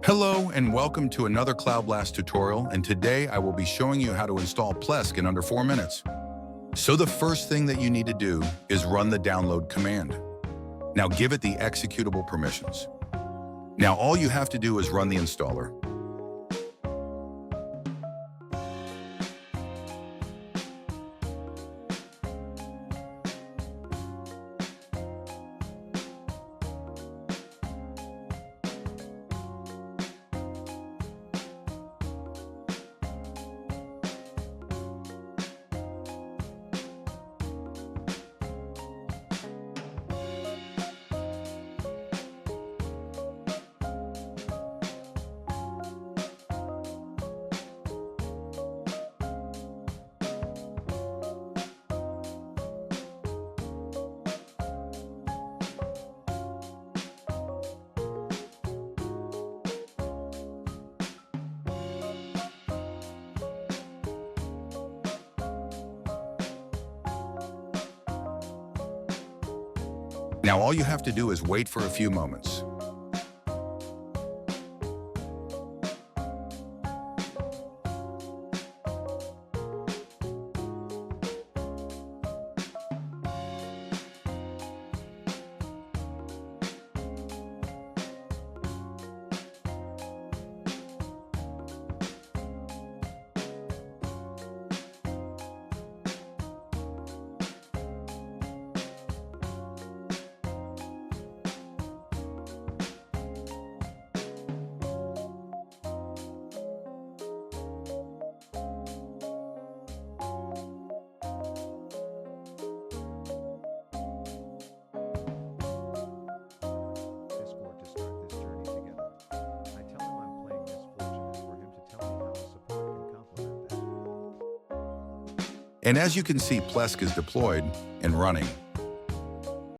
Hello and welcome to another Cloud Blast tutorial, and today I will be showing you how to install Plesk in under 4 minutes. So the first thing that you need to do is run the download command. Now give it the executable permissions. Now all you have to do is run the installer. Now all you have to do is wait for a few moments. And as you can see, Plesk is deployed and running.